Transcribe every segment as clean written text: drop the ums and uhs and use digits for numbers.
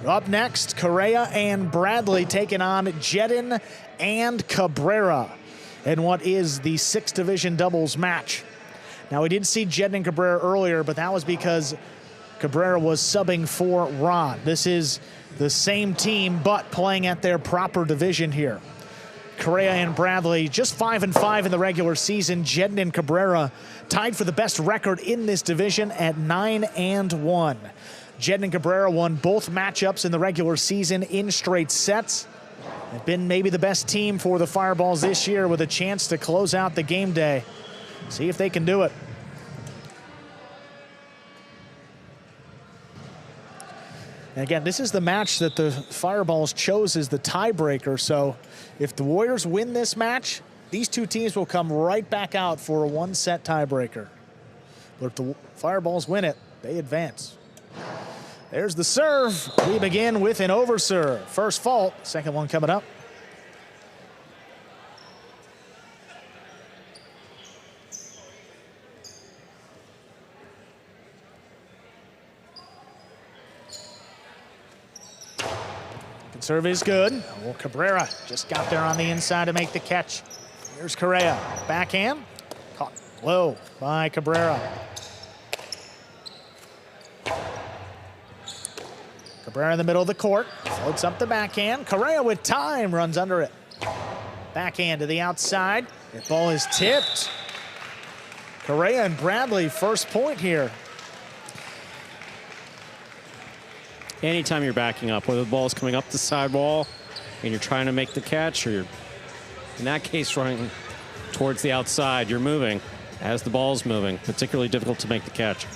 Up next, Correa and Bradley taking on Jeden and Cabrera in what is the 6th division doubles match. Now, we did see Jeden and Cabrera earlier, but that was because Cabrera was subbing for Ron. This is the same team, but playing at their proper division here. Correa and Bradley just 5-5 in the regular season. Jeden and Cabrera tied for the best record in this division at 9-1. Jeden and Cabrera won both matchups in the regular season in straight sets. They've been maybe the best team for the Fireballs this year with a chance to close out the game day. See if they can do it. And again, this is the match that the Fireballs chose as the tiebreaker. So if the Warriors win this match, these two teams will come right back out for a 1-set tiebreaker. But if the Fireballs win it, they advance. There's the serve. We begin with an overserve. First fault, second one coming up. Serve is good. Well, Cabrera just got there on the inside to make the catch. Here's Correa. Backhand. Caught low by Cabrera. Cabrera in the middle of the court. Floats up the backhand. Correa with time runs under it. Backhand to the outside. The ball is tipped. Correa and Bradley first point here. Anytime you're backing up, whether the ball is coming up the sidewall and you're trying to make the catch, or you're, in that case, running towards the outside, you're moving as the ball's moving. Particularly difficult to make the catch.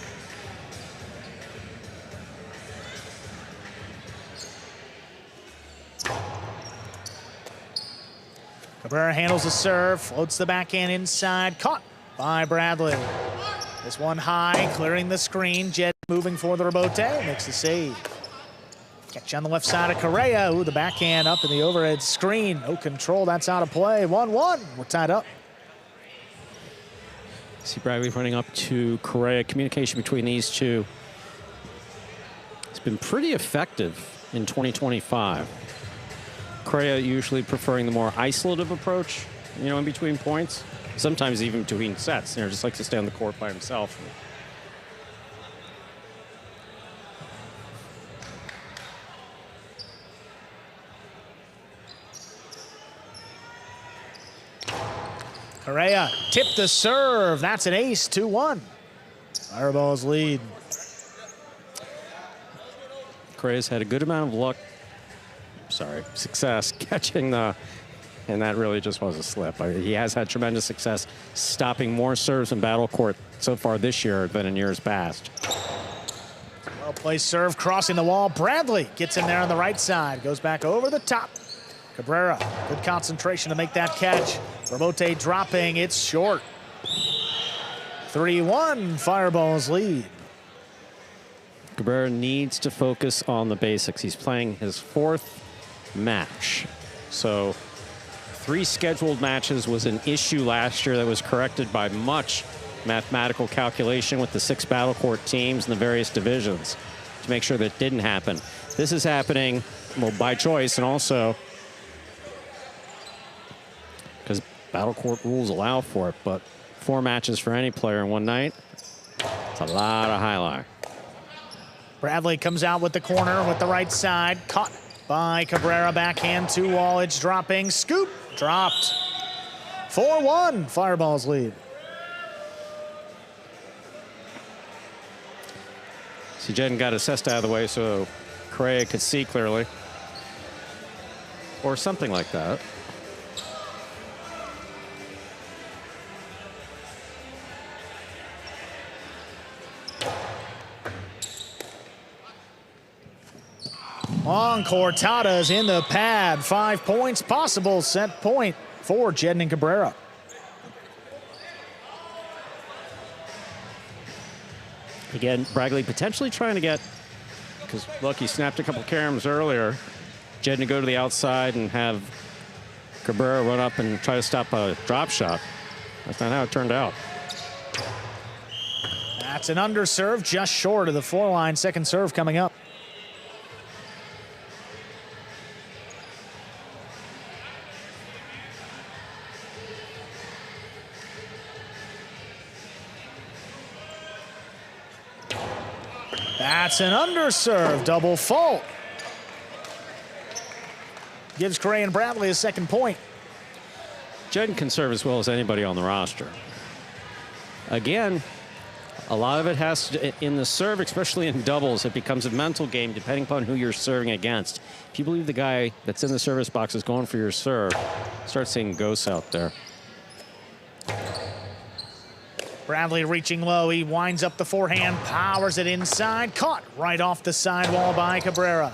Cabrera handles the serve, floats the backhand inside, caught by Bradley. This one high, clearing the screen. Jeden moving for the rebote, makes the save. Catch on the left side of Correa. Ooh, the backhand up in the overhead screen. No control, that's out of play. 1-1, we're tied up. See Bradley running up to Correa. Communication between these two has been pretty effective in 2025. Correa usually preferring the more isolative approach, you know, in between points. Sometimes even between sets, you know, just likes to stay on the court by himself. Correa tipped the serve. That's an ace, 2-1. Fireballs lead. Correa's had a good amount of luck, success catching the, and that really just was a slip. He has had tremendous success stopping more serves in battle court so far this year than in years past. Well-placed serve, crossing the wall. Bradley gets in there on the right side, goes back over the top. Cabrera, good concentration to make that catch. Rebote dropping, it's short. 3-1, Fireballs lead. Cabrera needs to focus on the basics. He's playing his 4th match. So 3 scheduled matches was an issue last year that was corrected by much mathematical calculation with the 6 battle court teams in the various divisions to make sure that didn't happen. This is happening, well, by choice, and also because battle court rules allow for it, but 4 matches for any player in one night, it's a lot of highlight. Bradley comes out with the corner with the right side, caught by Cabrera, backhand to wall, it's dropping, scoop, dropped. 4-1, Fireballs lead. See, Jeden got assessed out of the way so Correa could see clearly. Or something like that. Long Cortadas in the pad. 5 points, possible set point for Jeden and Cabrera. Again, Bradley potentially trying to get, because look, he snapped a couple caroms earlier. Jeden to go to the outside and have Cabrera run up and try to stop a drop shot. That's not how it turned out. That's an underserve just short of the 4-line. Second serve coming up. That's an underserve, double fault. Gives Correa and Bradley a second point. Jeden can serve as well as anybody on the roster. Again, a lot of it has to, in the serve, especially in doubles, it becomes a mental game depending upon who you're serving against. If you believe the guy that's in the service box is going for your serve, start seeing ghosts out there. Bradley reaching low. He winds up the forehand, powers it inside, caught right off the sidewall by Cabrera.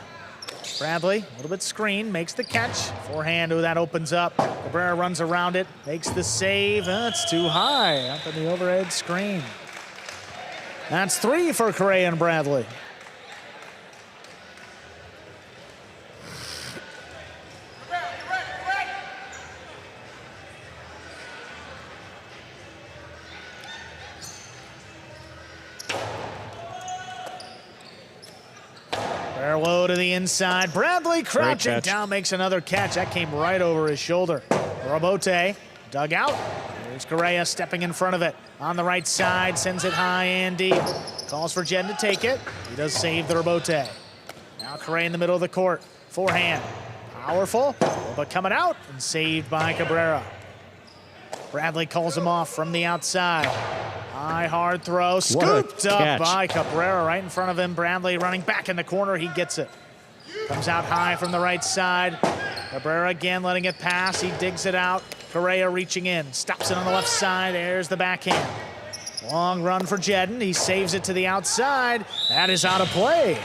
Bradley, a little bit screened, makes the catch. Forehand, oh, that opens up. Cabrera runs around it, makes the save. That's too high, up in the overhead screen. That's 3 for Correa and Bradley. Low to the inside. Bradley crouching down, makes another catch. That came right over his shoulder. Robote dug out. Here's Correa stepping in front of it. On the right side, sends it high and deep. Calls for Jeden to take it. He does save the Robote. Now Correa in the middle of the court. Forehand. Powerful, but coming out and saved by Cabrera. Bradley calls him off from the outside. High, hard throw, scooped up by Cabrera right in front of him. Bradley running back in the corner, he gets it. Comes out high from the right side. Cabrera again letting it pass, he digs it out. Correa reaching in, stops it on the left side, there's the backhand. Long run for Jeden, he saves it to the outside. That is out of play.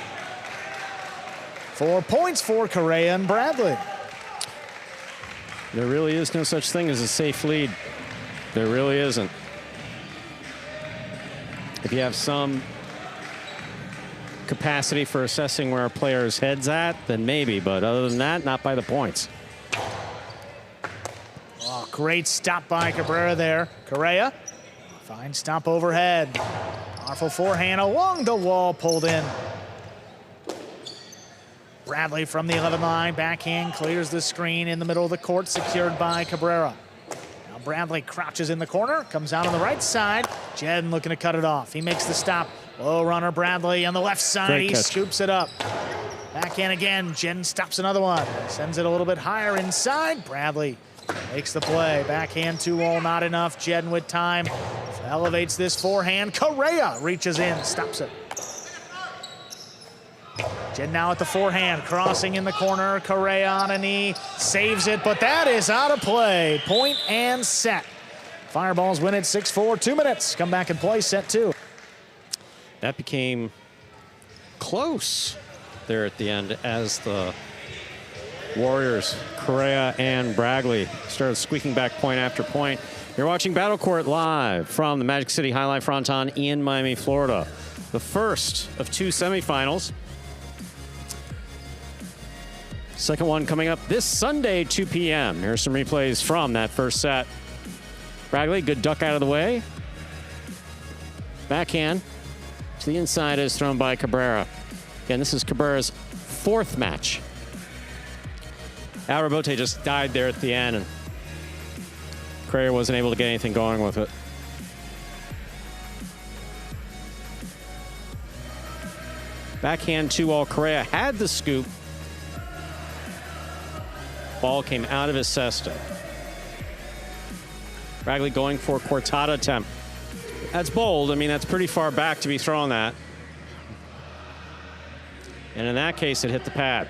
4 points for Correa and Bradley. There really is no such thing as a safe lead. There really isn't. If you have some capacity for assessing where a player's head's at, then maybe. But other than that, not by the points. Oh, great stop by Cabrera there. Correa, fine stop overhead. Powerful forehand along the wall, pulled in. Bradley from the 11 line, backhand clears the screen in the middle of the court, secured by Cabrera. Bradley crouches in the corner, comes out on the right side. Jeden looking to cut it off. He makes the stop. Low runner Bradley on the left side. He scoops it up. Backhand again. Jeden stops another one. Sends it a little bit higher inside. Bradley makes the play. Backhand 2-all, not enough. Jeden with time. Elevates this forehand. Correa reaches in, stops it. Jeden now at the forehand, crossing in the corner. Correa on a knee, saves it, but that is out of play. Point and set. Fireballs win it 6-4, 2 minutes. Come back and play set 2. That became close there at the end as the Warriors, Correa and Bradley, started squeaking back point after point. You're watching Battle Court live from the Magic City Jai-Alai Fronton in Miami, Florida. The first of 2 semifinals. Second one coming up this Sunday, 2 p.m. Here's some replays from that first set. Bradley, good duck out of the way. Backhand to the inside is thrown by Cabrera. Again, this is Cabrera's 4th match. Al Robote just died there at the end, and Correa wasn't able to get anything going with it. Backhand 2-all. Correa had the scoop. Ball came out of his cesta. Bradley going for cortada attempt. That's bold. I mean, that's pretty far back to be throwing that. And in that case, it hit the pad.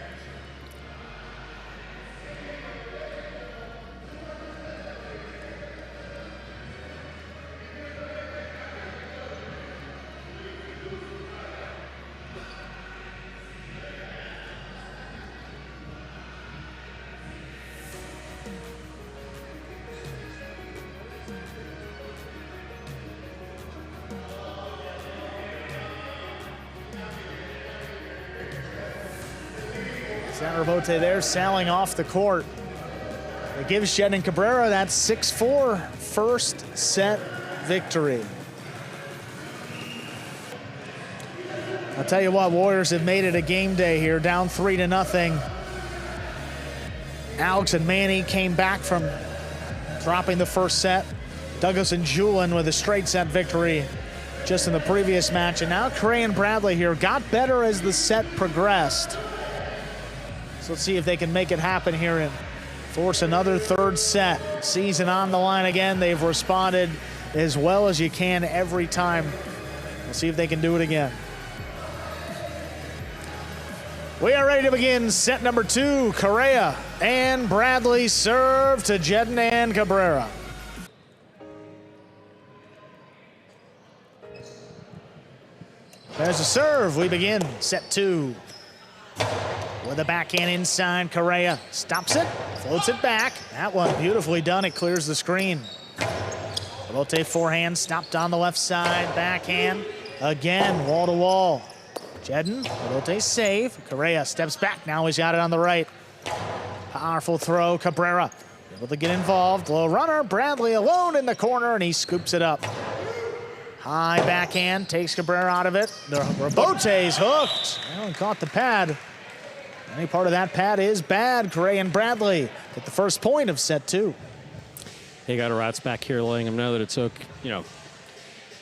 Robote there sailing off the court. It gives Jeden and Cabrera that 6-4 first set victory. I'll tell you what, Warriors have made it a game day here, down 3-0. Alex and Manny came back from dropping the first set. Douglas and Julin with a straight set victory. just in the previous match. And now Correa and Bradley here got better as the set progressed. So let's see if they can make it happen here and force another third set. Season on the line again. They've responded as well as you can every time. We'll see if they can do it again. We are ready to begin set number 2. Correa and Bradley serve to Jeden and Cabrera. There's a serve. We begin set 2. With a backhand inside, Correa stops it, floats it back. That one beautifully done. It clears the screen. Rebote forehand stopped on the left side. Backhand again, wall to wall. Jeden, Rebote save. Correa steps back. Now he's got it on the right. Powerful throw. Cabrera able to get involved. Low runner. Bradley alone in the corner, and he scoops it up. High backhand takes Cabrera out of it. The Rebote's hooked. Well, he caught the pad. Any part of that pad is bad. Correa and Bradley get the first point of set 2. They got a rats back here letting them know that it's okay. You know,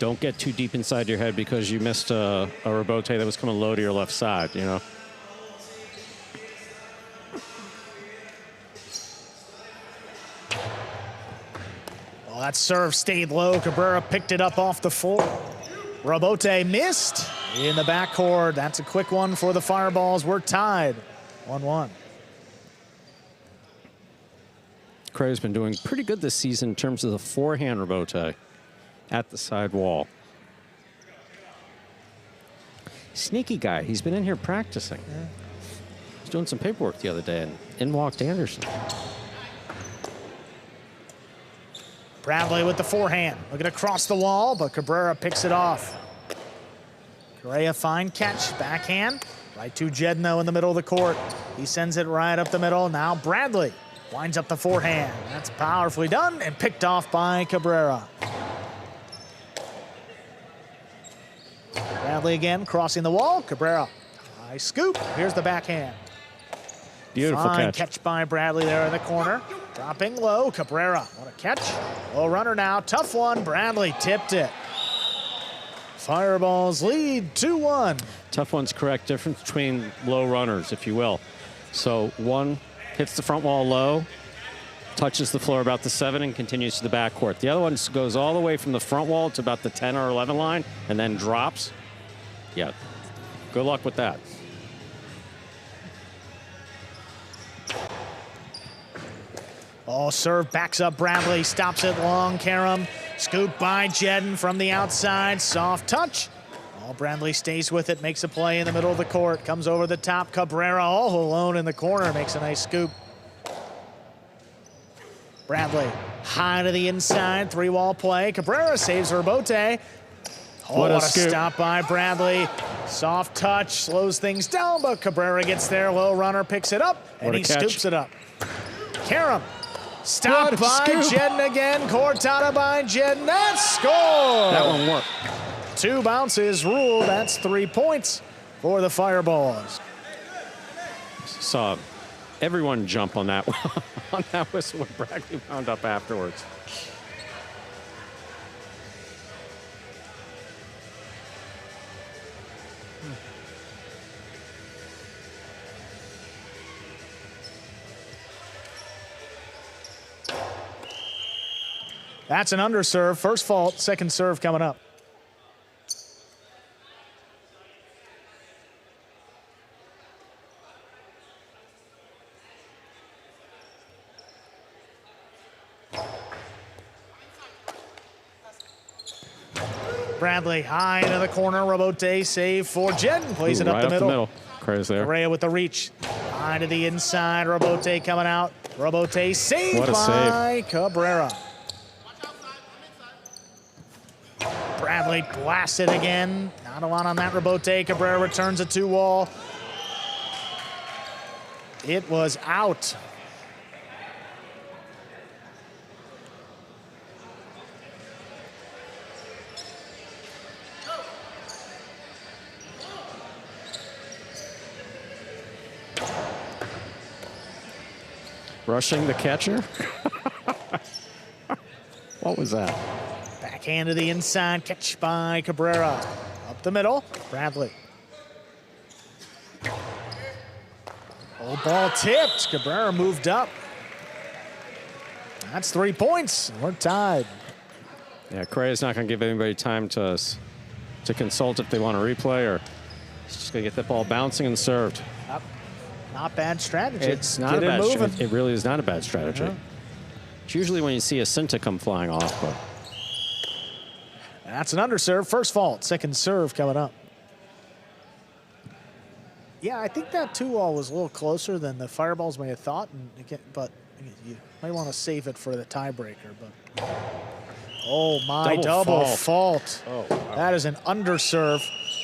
don't get too deep inside your head because you missed a rebote that was coming low to your left side, you know. Well, that serve stayed low. Cabrera picked it up off the floor. Rebote missed in the backcourt. That's a quick one for the Fireballs. We're tied 1-1. Correa's been doing pretty good this season in terms of the forehand rebote at the side wall. Sneaky guy. He's been in here practicing. Yeah. He's doing some paperwork the other day, and in walked Anderson. Bradley with the forehand. Looking across the wall, but Cabrera picks it off. Correa, fine catch. Backhand. Right to Jeden, though, in the middle of the court. He sends it right up the middle. Now Bradley winds up the forehand. That's powerfully done and picked off by Cabrera. Bradley again crossing the wall. Cabrera, high scoop. Here's the backhand. Beautiful Fine catch by Bradley there in the corner. Dropping low. Cabrera, what a catch. Low runner now. Tough one. Bradley tipped it. Fireballs lead 2-1. Tough one's correct. Difference between low runners, if you will. So one hits the front wall low, touches the floor about the 7, and continues to the backcourt. The other one goes all the way from the front wall to about the 10 or 11 line and then drops. Yeah, good luck with that. Oh, serve backs up Bradley, stops it long. Karam, scoop by Jeden from the outside. Soft touch. Oh, Bradley stays with it, makes a play in the middle of the court. Comes over the top. Cabrera all alone in the corner, makes a nice scoop. Bradley high to the inside, 3-wall play. Cabrera saves Rebote. Oh, what a stop by Bradley. Soft touch, slows things down, but Cabrera gets there. Low runner picks it up, and he scoops it up. Karam, stopped by Jeden again. Cortada by Jeden. That score! That one worked. 2 bounces ruled. That's 3 points for the Fireballs. Saw everyone jump on that on that whistle when Bradley wound up afterwards. That's an underserve. First fault, second serve coming up. Bradley high into the corner. Rebote save for Jeden. Plays it up the middle. Correa's there. Correa with the reach. High to the inside. Rebote coming out. Rebote saved by Cabrera. Bradley blasted again. Not a lot on that Rebote. Cabrera returns a 2-wall. It was out. Rushing the catcher? What was that? Backhand to the inside, catch by Cabrera. Up the middle, Bradley. Old ball tipped, Cabrera moved up. That's 3 points, we're tied. Yeah, Correa's not going to give anybody time to consult if they want to replay, or he's just going to get that ball bouncing and served. Not bad strategy. It's not a bad strategy. It really is not a bad strategy. Yeah. It's usually when you see a Cinta come flying off, but that's an underserve. First fault, second serve coming up. Yeah, I think that 2-all was a little closer than the Fireballs may have thought, but you might want to save it for the tiebreaker. But oh my, double fault. Oh, wow. That is an underserve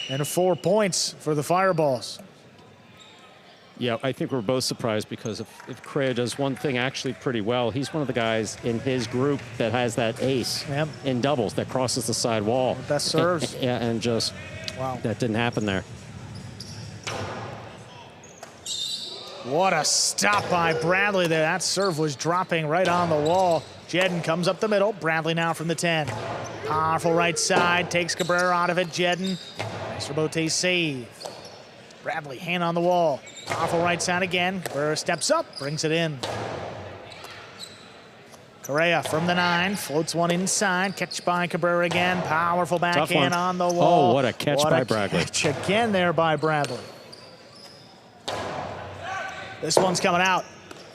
and 4 points for the Fireballs. Yeah, I think we're both surprised because if Correa does one thing actually pretty well, he's one of the guys in his group that has that ace in doubles that crosses the side wall. Best serves. And just, wow, that didn't happen there. What a stop by Bradley there. That serve was dropping right on the wall. Jeden comes up the middle. Bradley now from the 10. Powerful right side, takes Cabrera out of it. Jeden, nice rebote save. Bradley, hand on the wall. Powerful right side again. Cabrera steps up, brings it in. Correa from the 9, floats one inside. Catch by Cabrera again. Powerful backhand on the wall. Oh, what a catch by Bradley. Catch again there by Bradley. This one's coming out.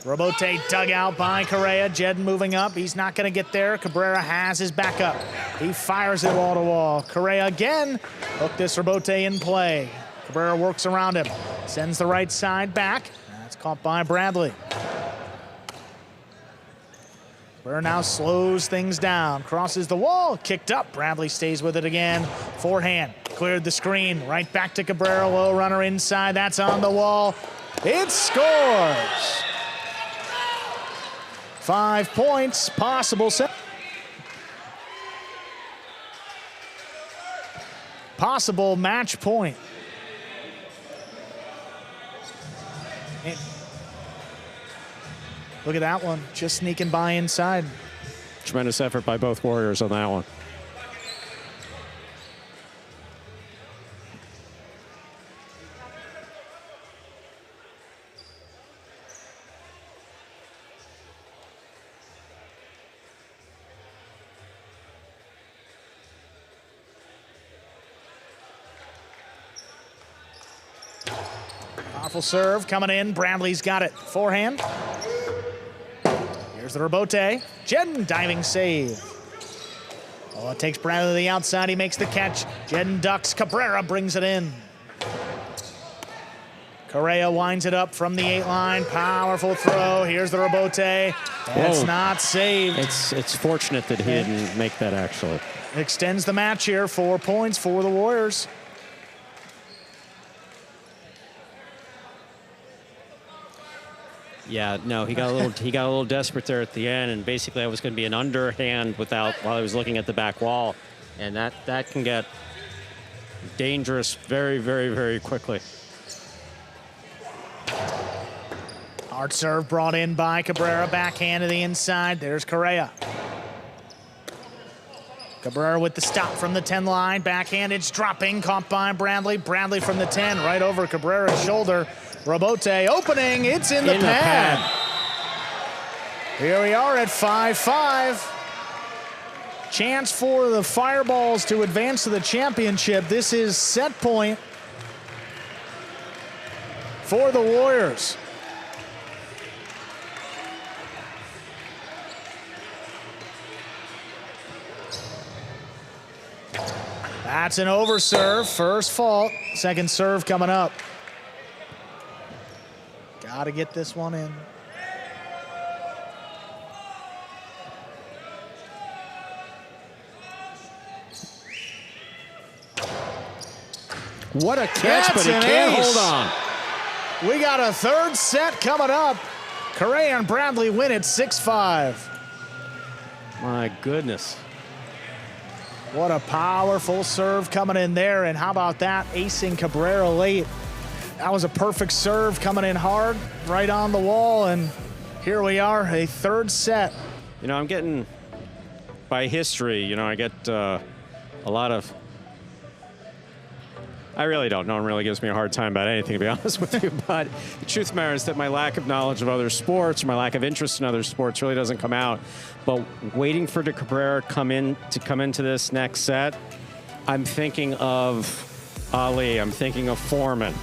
Rebote dug out by Correa. Jeden moving up. He's not going to get there. Cabrera has his backup. He fires it wall to wall. Correa again. Hook this rebote in play. Cabrera works around him. Sends the right side back. That's caught by Bradley. Cabrera now slows things down. Crosses the wall. Kicked up. Bradley stays with it again. Forehand. Cleared the screen. Right back to Cabrera. Low runner inside. That's on the wall. It scores. 5 points, possible set. Possible match point. And look at that one, just sneaking by inside. Tremendous effort by both Warriors on that one. Powerful serve coming in. Bradley's got it. Forehand. Here's the rebote. Jeden diving save. Oh, it takes Bradley to the outside. He makes the catch. Jeden ducks. Cabrera brings it in. Correa winds it up from the 8 line. Powerful throw. Here's the rebote. It's not saved. It's fortunate that he didn't make that actually. Extends the match here. 4 points for the Warriors. Yeah, no, he got a little desperate there at the end, and basically that was going to be an underhand while he was looking at the back wall, and that can get dangerous very, very, very quickly. Hard serve brought in by Cabrera. Backhand to the inside. There's Correa. Cabrera with the stop from the 10 line. Backhand, it's dropping. Caught by Bradley. Bradley from the 10, right over Cabrera's shoulder. Rebote opening. It's in the pad. Here we are at 5-5. Chance for the Fireballs to advance to the championship. This is set point for the Warriors. That's an overserve. First fault. Second serve coming up. Got to get this one in. What a catch, but he can't hold on. We got a third set coming up. Correa and Bradley win it 6-5. My goodness. What a powerful serve coming in there. And how about that, acing Cabrera late. That was a perfect serve coming in hard, right on the wall. And here we are, a third set. You know, I'm getting by history, you know, I get a lot of. I really don't. No one really gives me a hard time about anything, to be honest with you. But the truth of the matter is that my lack of knowledge of other sports, or my lack of interest in other sports, really doesn't come out. But waiting for the Cabrera come into this next set, I'm thinking of Ali. I'm thinking of Foreman.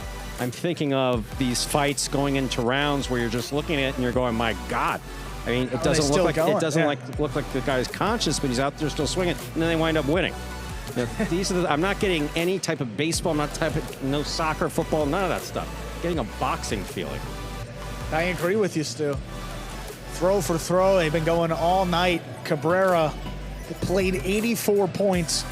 I'm thinking of these fights going into rounds where you're just looking at it and you're going, my God. I mean, it doesn't look like look like the guy's conscious, but he's out there still swinging, and then they wind up winning. You know, these are I'm not getting any type of baseball, no soccer, football, none of that stuff. I'm getting a boxing feeling. I agree with you, Stu. Throw for throw, they've been going all night. Cabrera played 84 points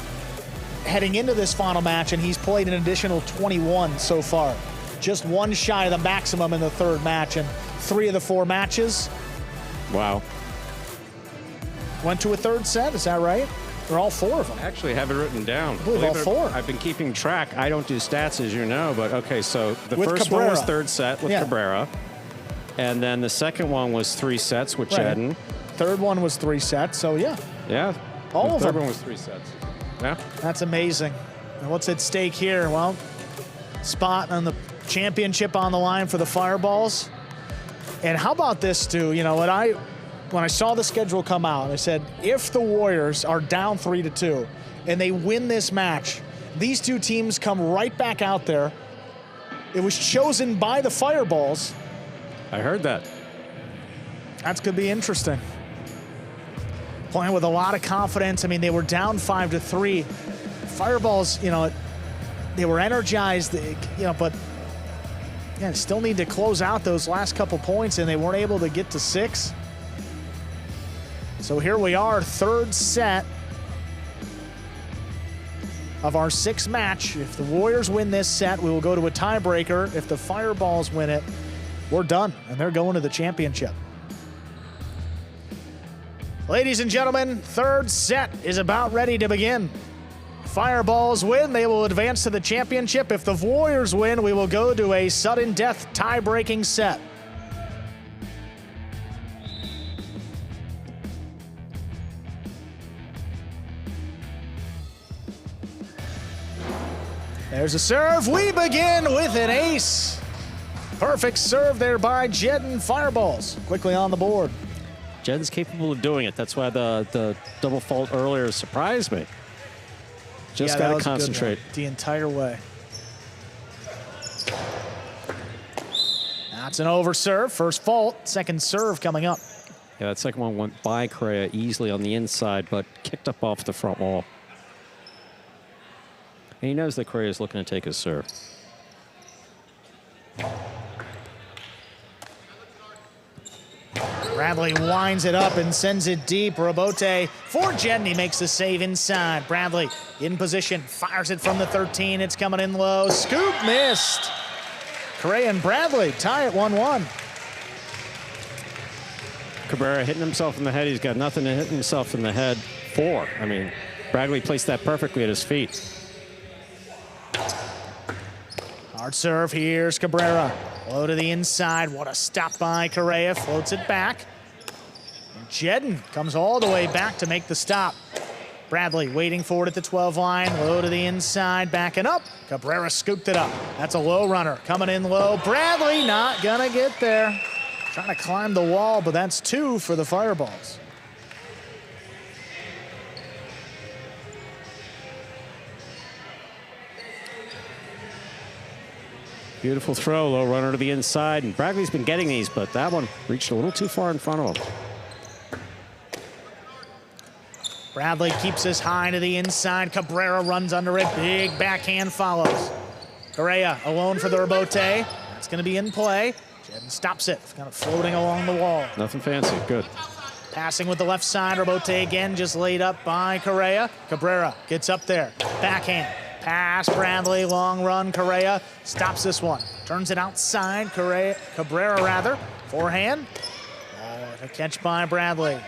heading into this final match, and he's played an additional 21 so far. Just one shy of the maximum in the third match, and 3 of the 4 matches. Wow. Went to a third set, is that right? Or all 4 of them? I actually have it written down. I believe all 4. I've been keeping track. I don't do stats, as you know, but okay, so the with first Cabrera. one was third set with Cabrera, and then the second one was 3 sets with Jeden. Third one was 3 sets, so yeah. Yeah. All of them. The third one was 3 sets. Yeah. That's amazing. And what's at stake here? Well, spot on the championship on the line for the Fireballs. And how about this, Stu? You know, when I saw the schedule come out, I said, if the Warriors are down 3-2 and they win this match, these 2 teams come right back out there. It was chosen by the Fireballs. I heard that. That's going to be interesting. Playing with a lot of confidence. I mean, they were down 5-3. Fireballs, you know, they were energized, you know, but yeah, still need to close out those last couple points, and they weren't able to get to 6. So here we are, third set of our 6th match. If the Warriors win this set, we will go to a tiebreaker. If the Fireballs win it, we're done, and they're going to the championship. Ladies and gentlemen, third set is about ready to begin. Fireballs win, they will advance to the championship. If the Warriors win, we will go to a sudden death tie-breaking set. There's a serve. We begin with an ace. Perfect serve there by Jeden. Fireballs quickly on the board. Jeden's capable of doing it. That's why the double fault earlier surprised me. Just got to concentrate the entire way. That's an over serve. First fault. Second serve coming up. Yeah, that second one went by Correa easily on the inside, but kicked up off the front wall. And he knows that Correa is looking to take his serve. Bradley winds it up and sends it deep. Rabote for Jeden. He makes the save inside. Bradley in position, fires it from the 13. It's coming in low. Scoop missed. Correa and Bradley tie at 1-1. Cabrera hitting himself in the head. He's got nothing to hit himself in the head for. I mean, Bradley placed that perfectly at his feet. Hard serve. Here's Cabrera. Low to the inside. What a stop by Correa. Floats it back. And Jeden comes all the way back to make the stop. Bradley waiting for it at the 12 line. Low to the inside. Backing up. Cabrera scooped it up. That's a low runner. Coming in low. Bradley not going to get there. Trying to climb the wall, but that's 2 for the Fireballs. Beautiful throw, low runner to the inside. And Bradley's been getting these, but that one reached a little too far in front of him. Bradley keeps this high to the inside. Cabrera runs under it. Big backhand follows. Correa alone for the rebote. That's going to be in play. Jeden stops it. It's kind of floating along the wall. Nothing fancy. Good. Passing with the left side. Rebote again, just laid up by Correa. Cabrera gets up there. Backhand. Pass, Bradley, long run. Correa stops this one. Turns it outside. Cabrera rather. Forehand. A catch by Bradley.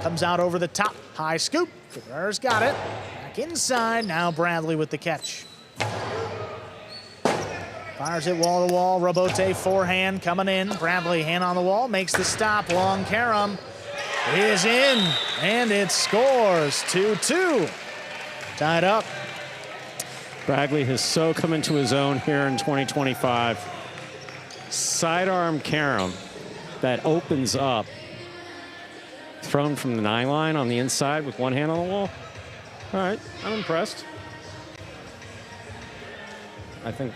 Comes out over the top. High scoop. Cabrera's got it. Back inside. Now Bradley with the catch. Fires it wall to wall. Rabote forehand coming in. Bradley hand on the wall. Makes the stop. Long carom. is in, and it scores 2-2. Tied up. Bradley has so come into his own here in 2025. Sidearm carom that opens up. Thrown from the 9 line on the inside with one hand on the wall. All right, I'm impressed. I think.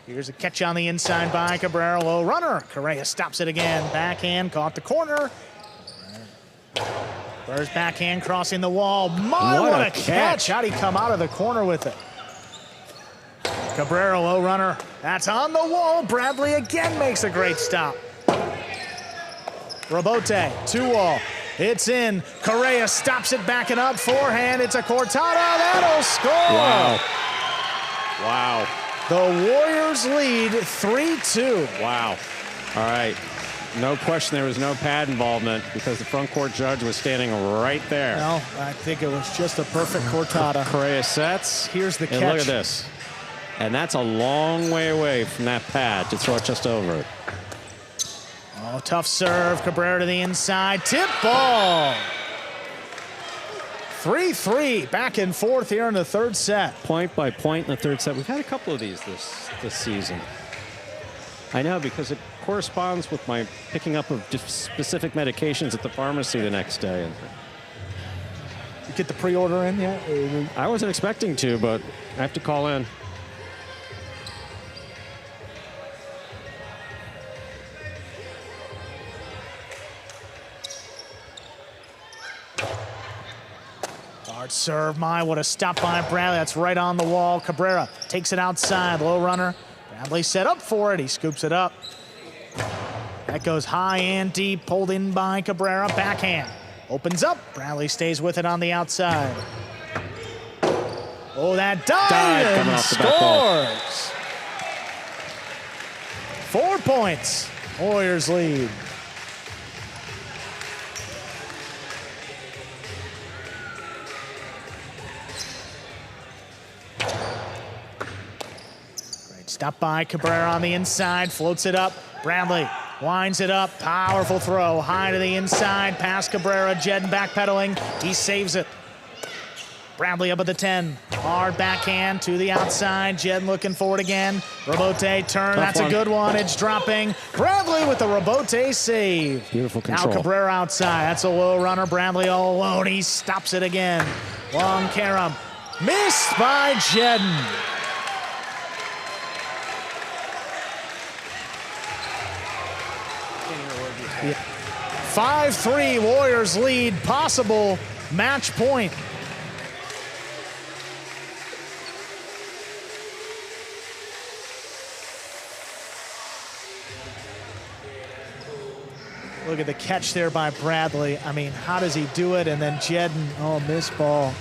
Here's a catch on the inside by Cabrera. Low runner. Correa stops it again. Backhand caught the corner. Cabrera's backhand crossing the wall. My, what a catch. How'd he come out of the corner with it? Cabrera, low runner. That's on the wall. Bradley again makes a great stop. Rebote, 2-wall. It's in. Correa stops it, backing up. Forehand. It's a cortada. That'll score. Wow. Wow. The Warriors lead 3-2. Wow. All right. No question there was no pad involvement because the front court judge was standing right there. No, I think it was just a perfect cortada. Correa sets. Here's the catch. And look at this. And that's a long way away from that pad to throw it just over it. Oh, tough serve. Cabrera to the inside. Tip ball. 3-3. Back and forth here in the third set. Point by point in the third set. We've had a couple of these this season. I know, because it corresponds with my picking up of specific medications at the pharmacy the next day. You get the pre-order in yet? I wasn't expecting to, but I have to call in. Hard serve. My, what a stop by Bradley. That's right on the wall. Cabrera takes it outside. Low runner. Bradley set up for it. He scoops it up. That goes high and deep. Pulled in by Cabrera. Backhand. Opens up. Bradley stays with it on the outside. Oh, that dive coming and off the back wall. scores. 4 points. Warriors lead. Stop by Cabrera on the inside, floats it up. Bradley winds it up, powerful throw, high to the inside, past Cabrera. Jeden backpedaling, he saves it. Bradley up at the 10, hard backhand to the outside. Jeden looking for it again. Rebote turn, that's a good one. Edge dropping. Bradley with the rebote save. Beautiful control. Now Cabrera outside, that's a low runner. Bradley all alone, he stops it again. Long carom, missed by Jeden. 5-3, Warriors lead, possible match point. Look at the catch there by Bradley. I mean, how does he do it? And then Jeden, oh, missed ball.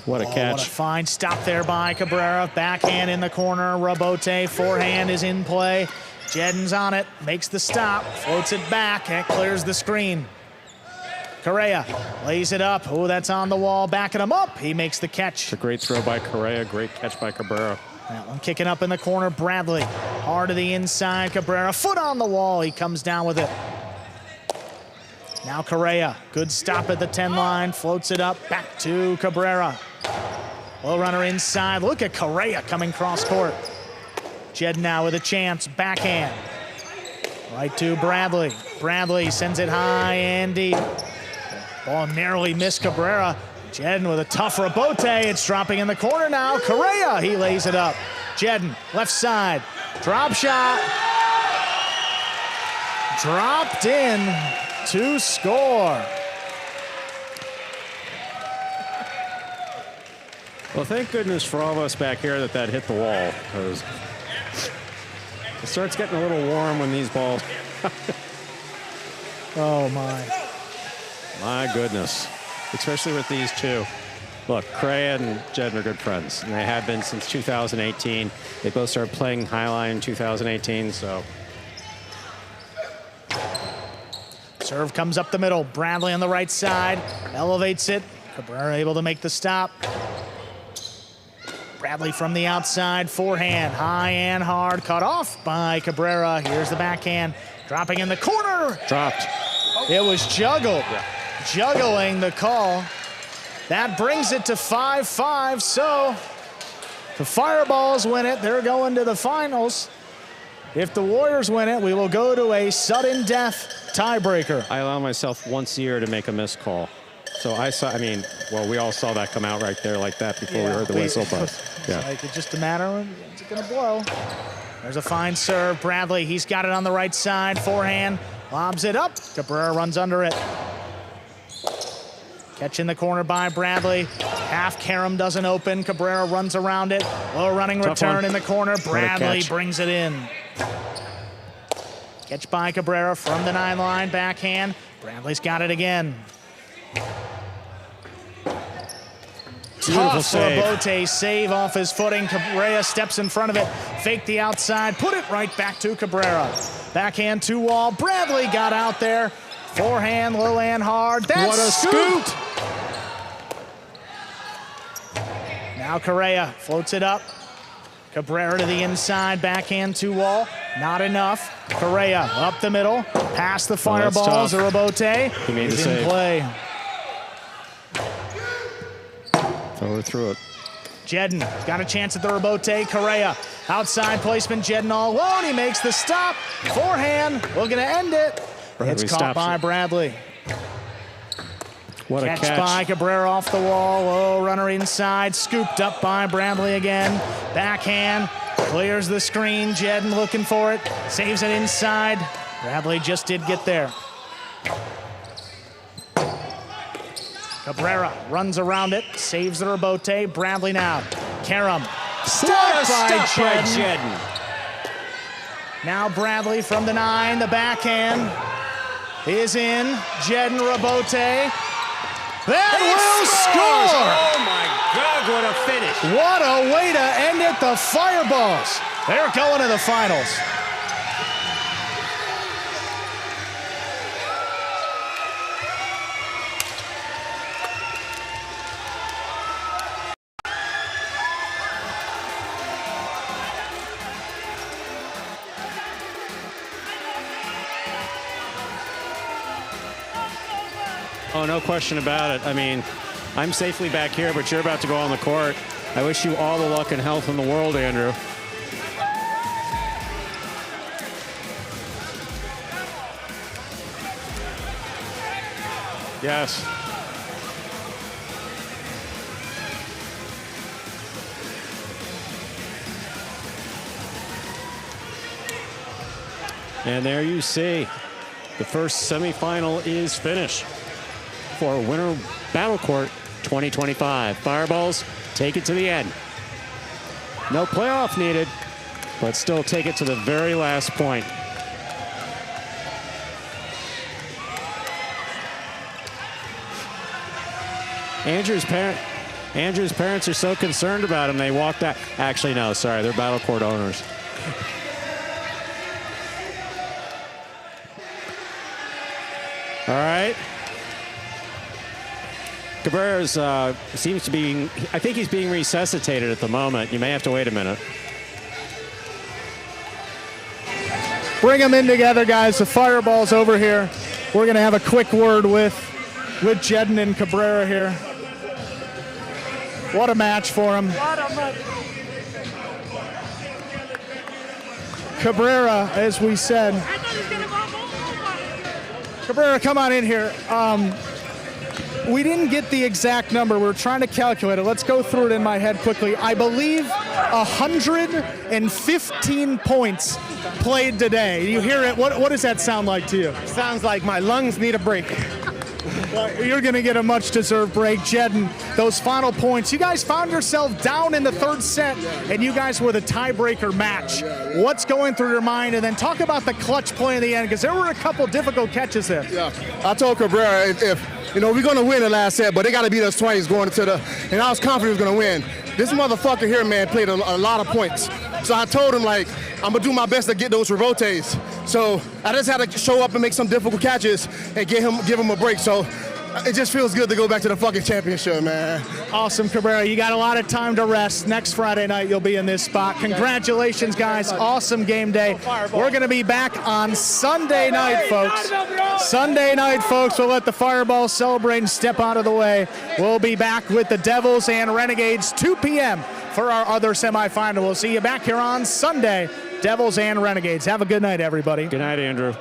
What a catch. What a fine stop there by Cabrera. Backhand in the corner. Rebote, forehand is in play. Jeden's on it, makes the stop, floats it back, and it clears the screen. Correa lays it up. Oh, that's on the wall, backing him up. He makes the catch. It's a great throw by Correa, great catch by Cabrera. That one kicking up in the corner, Bradley. Hard to the inside, Cabrera, foot on the wall. He comes down with it. Now Correa, good stop at the 10 line, floats it up, back to Cabrera. Low runner inside, look at Correa coming cross court. Jeden now with a chance, backhand. Right to Bradley. Bradley sends it high and deep. Ball narrowly missed Cabrera. Jeden with a tough rebote, it's dropping in the corner now. Correa, he lays it up. Jeden, left side, drop shot. Dropped in to score. Well, thank goodness for all of us back here that hit the wall, because it starts getting a little warm when these balls. Oh, my. My goodness. Especially with these two. Look, Correa and Jeden are good friends, and they have been since 2018. They both started playing Jai-Alai in 2018, so. Serve comes up the middle. Bradley on the right side, elevates it. Cabrera able to make the stop. Bradley from the outside, forehand, high and hard, cut off by Cabrera. Here's the backhand, dropping in the corner. Dropped. It was juggled. Yeah. Juggling the call. That brings it to 5-5, so the Fireballs win it. They're going to the finals. If the Warriors win it, we will go to a sudden death tiebreaker. I allow myself once a year to make a missed call. So we all saw that come out right there like that before we heard the whistle buzz. Yeah. Like it's just a matter of, is it gonna blow? There's a fine serve. Bradley, he's got it on the right side, forehand, lobs it up. Cabrera runs under it. Catch in the corner by Bradley. Half carom doesn't open. Cabrera runs around it. Low running return in the corner. Bradley brings it in. Catch by Cabrera from the 9 line, backhand. Bradley's got it again. Tough Rabote save off his footing. Correa steps in front of it. Fake the outside. Put it right back to Cabrera. Backhand 2-wall. Bradley got out there. Forehand, low and hard. That's what a scoot! Now Correa floats it up. Cabrera to the inside, backhand 2-wall. Not enough. Correa up the middle. Past the Fireballs. Rabote. He made the in save. Play. Through it. Jeden got a chance at the Rabote. Correa outside placement. Jeden all alone. He makes the stop. Forehand. Looking to end it. It's caught by Bradley. What a catch By Cabrera off the wall. Low runner inside. Scooped up by Bradley again. Backhand. Clears the screen. Jeden looking for it. Saves it inside. Bradley just did get there. Cabrera runs around it. Saves the Rabote. Bradley now. Karam. Stop by Jeden. Now Bradley from the 9. The backhand is in. Jeden Rabote. That will score! Oh my God, what a finish. What a way to end it. The Fireballs. They're going to the finals. Oh, no question about it. I mean, I'm safely back here, but you're about to go on the court. I wish you all the luck and health in the world, Andrew. Yes. And there you see, the first semifinal is finished for Winter Battle Court 2025. Fireballs take it to the end. No playoff needed, but still take it to the very last point. Andrew's parents are so concerned about him, they walked out. Actually, no, sorry, they're Battle Court owners. All right. Cabrera's seems to be, I think he's being resuscitated at the moment. You may have to wait a minute. Bring them in together, guys. The Fireball's over here. We're going to have a quick word with Jeden and Cabrera here. What a match for them. Cabrera, as we said. Cabrera, come on in here. We didn't get the exact number. We were trying to calculate it. Let's go through it in my head quickly. I believe 115 points played today. You hear it? What does that sound like to you? Sounds like my lungs need a break. Well, you're going to get a much-deserved break, Jeden. Those final points, you guys found yourself down in the third set, and you guys were the tiebreaker match. What's going through your mind? And then talk about the clutch play in the end, because there were a couple difficult catches there. Yeah, I told Cabrera if we're going to win the last set, but they got to beat us twice going into the, and I was confident we was going to win. This motherfucker here, man, played a lot of points. So I told him, like, I'm going to do my best to get those rebotes. So I just had to show up and make some difficult catches and give him a break. So it just feels good to go back to the fucking championship, man. Awesome, Cabrera. You got a lot of time to rest. Next Friday night, you'll be in this spot. Congratulations, guys. Awesome game day. We're going to be back on Sunday night, folks. Sunday night, folks. We'll let the Fireball celebrate and step out of the way. We'll be back with the Devils and Renegades, 2 p.m. for our other semifinal. We'll see you back here on Sunday, Devils and Renegades. Have a good night, everybody. Good night, Andrew.